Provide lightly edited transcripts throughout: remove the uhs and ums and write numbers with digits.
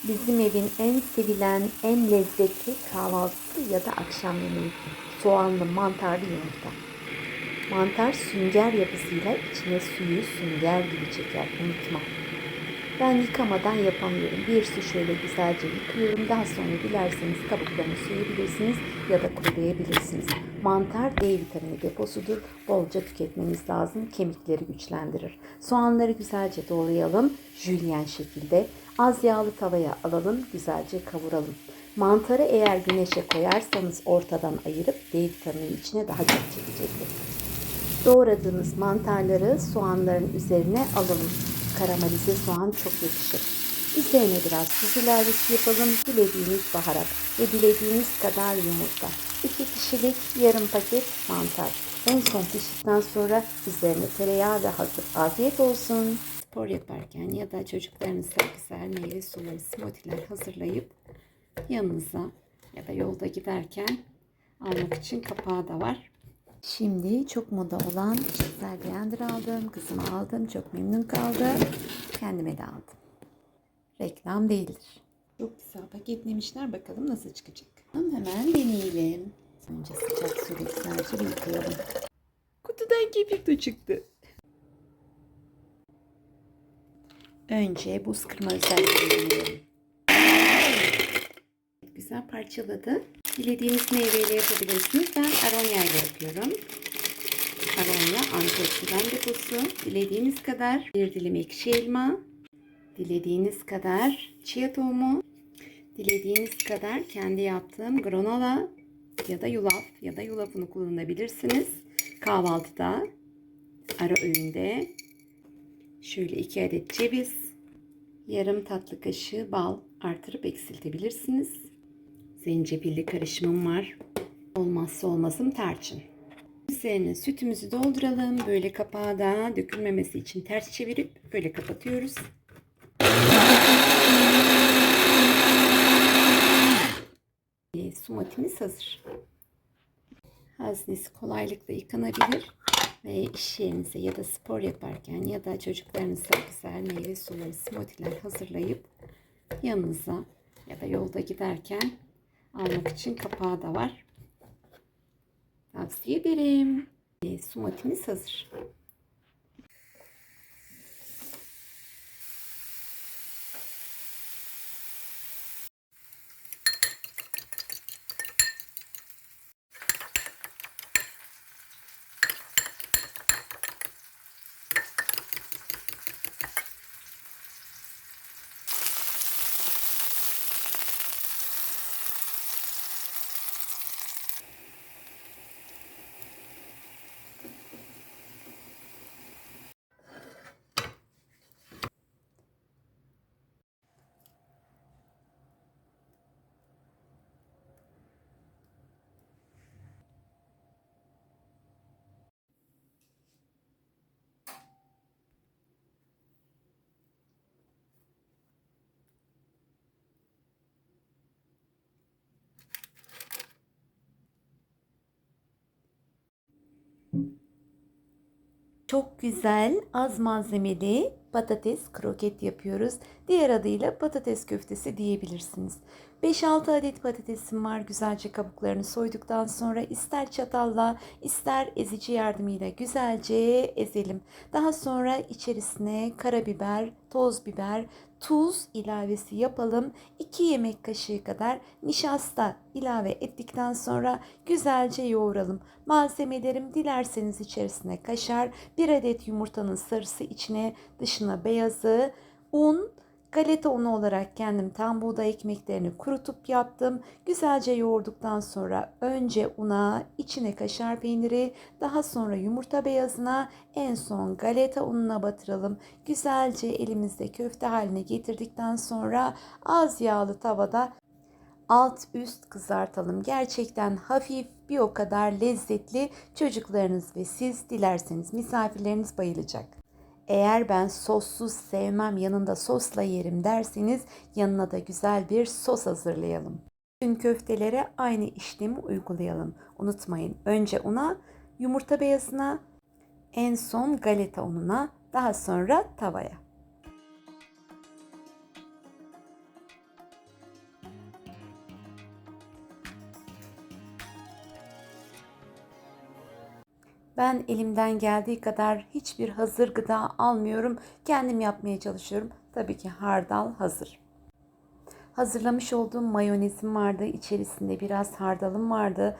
Bizim evin en sevilen, en lezzetli kahvaltısı ya da akşam yemeği. Soğanlı mantarlı yumurta. Mantar sünger yapısıyla içine suyu sünger gibi çeker. Unutma. Ben yıkamadan yapamıyorum. Bir su şöyle güzelce yıkıyorum. Daha sonra dilerseniz kabuklarını soyabilirsiniz ya da kurulayabilirsiniz. Mantar D vitamini deposudur. Bolca tüketmeniz lazım. Kemikleri güçlendirir. Soğanları güzelce doğrayalım. Jülyen şekilde. Az yağlı tavaya alalım. Güzelce kavuralım. Mantarı eğer güneşe koyarsanız ortadan ayırıp D vitamini içine daha çok çekecektir. Doğradığınız mantarları soğanların üzerine alalım. Karamelize soğan çok yakışır. Üzerine biraz tuz ilavesi yapalım. Dilediğiniz baharat ve dilediğiniz kadar yumurta. 2 kişilik yarım paket mantar. En son piştikten sonra üzerine tereyağı ve hazır. Afiyet olsun. Spor yaparken ya da çocuklarınıza güzel meyve suları, smoothie'ler hazırlayıp yanınıza ya da yolda giderken almak için kapağı da var. Şimdi çok moda olan güzel blender aldım. Kızıma aldım. Çok memnun kaldı. Kendime de aldım. Reklam değildir. Çok güzel paketlemişler. Bakalım nasıl çıkacak. Hemen deneyelim. Önce sıcak suyla güzelce yıkayalım. Kutudan kefir çıktı. Önce buz kırma özelliğini deneyelim. Güzel parçaladı. Dilediğiniz meyveyle yapabilirsiniz. Ben aronya ile yapıyorum. Aronya antioksidan deposu. Dilediğiniz kadar bir dilim ekşi elma. Dilediğiniz kadar chia tohumu. Dilediğiniz kadar kendi yaptığım granola ya da yulaf ya da yulafını kullanabilirsiniz. Kahvaltıda, ara öğünde şöyle 2 adet ceviz, yarım tatlı kaşığı bal artırıp eksiltebilirsiniz. Zencefilli karışımım var. Olmazsa olmazım tarçın. Üzerine sütümüzü dolduralım. Böyle kapağı da dökülmemesi için ters çevirip böyle kapatıyoruz. Smoothie'miz hazır. Haznesi kolaylıkla yıkanabilir ve iş yerinize ya da spor yaparken ya da çocuklarınıza güzel meyve suları, smoothie'ler hazırlayıp yanınıza ya da yolda giderken almak için kapağı da var. Tavsiye ederim. Smoothie'miz hazır. Çok güzel, az malzemeli patates kroket yapıyoruz. Diğer adıyla patates köftesi diyebilirsiniz. 5-6 adet patatesim var. Güzelce kabuklarını soyduktan sonra ister çatalla ister ezici yardımıyla güzelce ezelim. Daha sonra içerisine karabiber, toz biber, tuz ilavesi yapalım. 2 yemek kaşığı kadar nişasta ilave ettikten sonra güzelce yoğuralım. Malzemelerim dilerseniz içerisine kaşar, 1 adet yumurtanın sarısı içine, dışına beyazı, un, galeta unu olarak kendim tam buğday ekmeklerini kurutup yaptım. Güzelce yoğurduktan sonra önce una, içine kaşar peyniri, daha sonra yumurta beyazına, en son galeta ununa batıralım. Güzelce elimizde köfte haline getirdikten sonra az yağlı tavada alt üst kızartalım. Gerçekten hafif, bir o kadar lezzetli. Çocuklarınız ve siz dilerseniz misafirleriniz bayılacak. Eğer ben sossuz sevmem, yanında sosla yerim derseniz yanına da güzel bir sos hazırlayalım. Tüm köftelere aynı işlemi uygulayalım. Unutmayın, önce una, yumurta beyazına, en son galeta ununa, daha sonra tavaya. Ben elimden geldiği kadar hiçbir hazır gıda almıyorum. Kendim yapmaya çalışıyorum. Tabii ki hardal hazır. Hazırlamış olduğum mayonezim vardı. İçerisinde biraz hardalım vardı.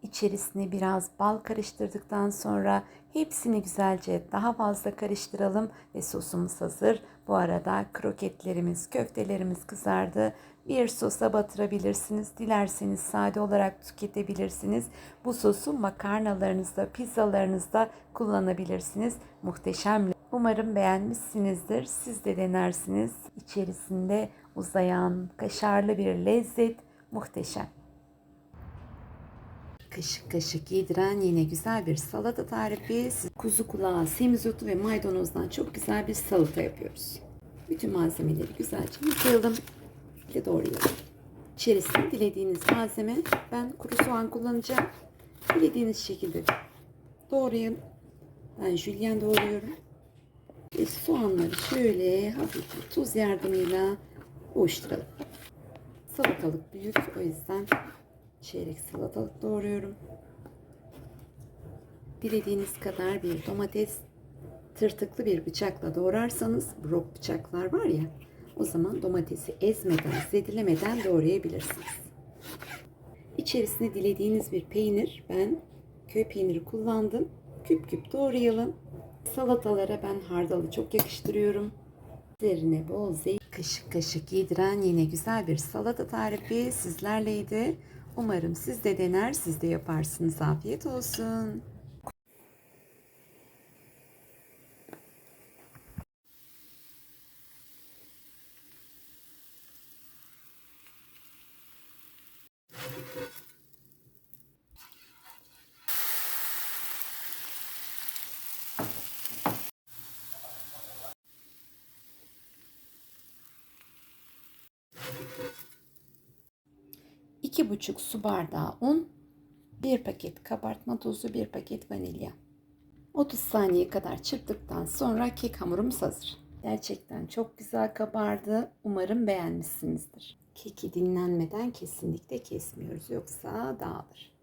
İçerisine biraz bal karıştırdıktan sonra hepsini güzelce daha fazla karıştıralım ve sosumuz hazır. Bu arada kroketlerimiz, köftelerimiz kızardı. Bir sosa batırabilirsiniz. Dilerseniz sade olarak tüketebilirsiniz. Bu sosu makarnalarınızda, pizzalarınızda kullanabilirsiniz. Muhteşem. Umarım beğenmişsinizdir. Siz de denersiniz. İçerisinde uzayan kaşarlı bir lezzet muhteşem. Kaşık kaşık yediren yine güzel bir salata tarifi. Kuzu kulağı, semizotu ve maydanozdan çok güzel bir salata yapıyoruz. Bütün malzemeleri güzelce yıkayalım ve doğrayalım. İçerisine dilediğiniz malzeme, ben kuru soğan kullanacağım. Dilediğiniz şekilde doğrayın. Ben jülyen doğruyorum. Ve soğanları şöyle hafif tuz yardımıyla ovuşturalım. Salatalık büyük, o yüzden çeyrek salatalık doğruyorum. Dilediğiniz kadar bir domates tırtıklı bir bıçakla doğrarsanız, brok bıçaklar var ya, o zaman domatesi ezmeden, zedilemeden doğrayabilirsiniz. İçerisine dilediğiniz bir peynir, ben köy peyniri kullandım. Küp küp doğrayalım. Salatalara ben hardalı çok yakıştırıyorum. Üzerine bol zeytin, kaşık kaşık yediren yine güzel bir salata tarifi sizlerleydi. Umarım siz de dener, siz de yaparsınız. Afiyet olsun. İki buçuk su bardağı un, bir paket kabartma tozu, bir paket vanilya. 30 saniye kadar çırptıktan sonra kek hamurumuz hazır. Gerçekten çok güzel kabardı. Umarım beğenmişsinizdir. Keki dinlenmeden kesinlikle kesmiyoruz, yoksa dağılır.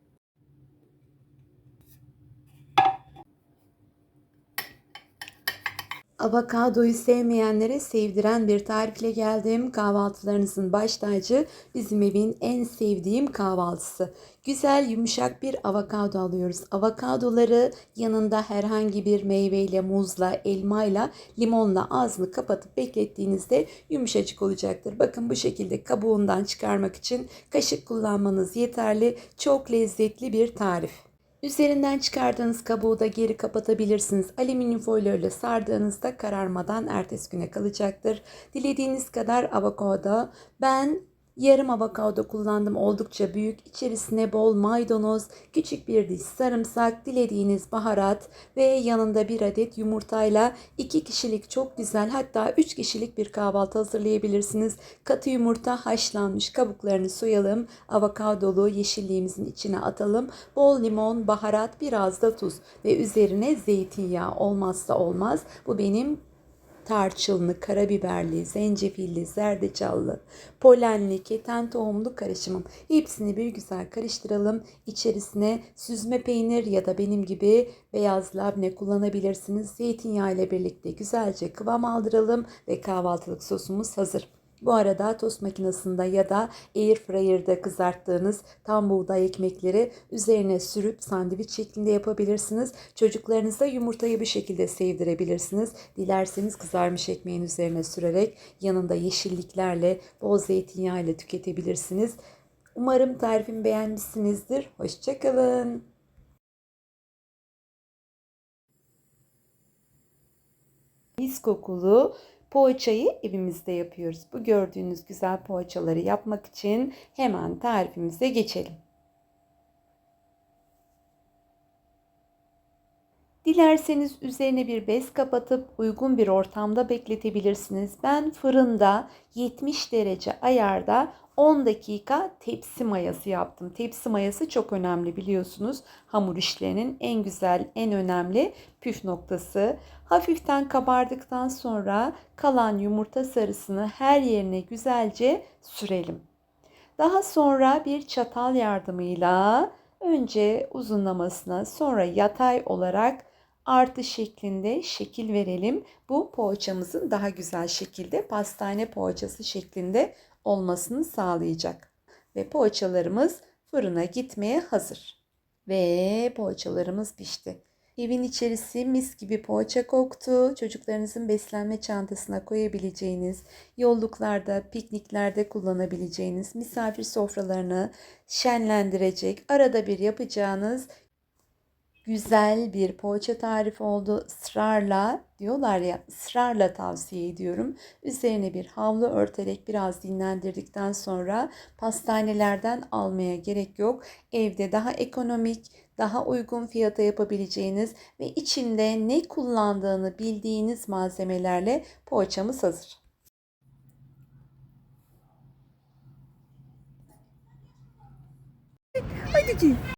Avokadoyu sevmeyenlere sevdiren bir tarifle geldim. Kahvaltılarınızın baş tacı, bizim evin en sevdiğim kahvaltısı. Güzel yumuşak bir avokado alıyoruz. Avokadoları yanında herhangi bir meyveyle, muzla, elmayla, limonla ağzını kapatıp beklettiğinizde yumuşacık olacaktır. Bakın bu şekilde kabuğundan çıkarmak için kaşık kullanmanız yeterli. Çok lezzetli bir tarif. Üzerinden çıkardığınız kabuğu da geri kapatabilirsiniz. Alüminyum folyo ile sardığınızda kararmadan ertesi güne kalacaktır. Dilediğiniz kadar avokado. Ben yarım avokado kullandım. Oldukça büyük. İçerisine bol maydanoz, küçük bir diş sarımsak, dilediğiniz baharat ve yanında bir adet yumurtayla 2 kişilik çok güzel, hatta 3 kişilik bir kahvaltı hazırlayabilirsiniz. Katı yumurta haşlanmış, kabuklarını soyalım. Avokadolu yeşilliğimizin içine atalım. Bol limon, baharat, biraz da tuz ve üzerine zeytinyağı olmazsa olmaz. Bu benim tarçınlı, karabiberli, zencefilli, zerdeçallı, polenli, keten tohumlu karışımım. Hepsini bir güzel karıştıralım. İçerisine süzme peynir ya da benim gibi beyaz labne kullanabilirsiniz. Zeytinyağı ile birlikte güzelce kıvam aldıralım ve kahvaltılık sosumuz hazır. Bu arada tost makinesinde ya da airfryer'da kızarttığınız tam buğday ekmekleri üzerine sürüp sandviç şeklinde yapabilirsiniz. Çocuklarınıza yumurtayı bir şekilde sevdirebilirsiniz. Dilerseniz kızarmış ekmeğin üzerine sürerek yanında yeşilliklerle, bol zeytinyağı ile tüketebilirsiniz. Umarım tarifimi beğenmişsinizdir. Hoşçakalın. Mis kokulu poğaçayı evimizde yapıyoruz. Bu gördüğünüz güzel poğaçaları yapmak için hemen tarifimize geçelim. Dilerseniz üzerine bir bez kapatıp uygun bir ortamda bekletebilirsiniz. Ben fırında 70 derece ayarda 10 dakika tepsi mayası yaptım. Tepsi mayası çok önemli, biliyorsunuz. Hamur işlerinin en güzel, en önemli püf noktası. Hafiften kabardıktan sonra kalan yumurta sarısını her yerine güzelce sürelim. Daha sonra bir çatal yardımıyla Önce uzunlamasına, sonra yatay olarak artı şeklinde şekil verelim. Bu poğaçamızın daha güzel şekilde pastane poğaçası şeklinde olmasını sağlayacak. Ve poğaçalarımız fırına gitmeye hazır. Ve poğaçalarımız pişti. Evin içerisi mis gibi poğaça koktu. Çocuklarınızın beslenme çantasına koyabileceğiniz, yolluklarda, pikniklerde kullanabileceğiniz, misafir sofralarını şenlendirecek, arada bir yapacağınız güzel bir poğaça tarifi oldu. Israrla diyorlar ya, ısrarla tavsiye ediyorum. Üzerine bir havlu örterek biraz dinlendirdikten sonra pastanelerden almaya gerek yok. Evde daha ekonomik, daha uygun fiyata yapabileceğiniz ve içinde ne kullandığını bildiğiniz malzemelerle poğaçamız hazır. Hadi ki.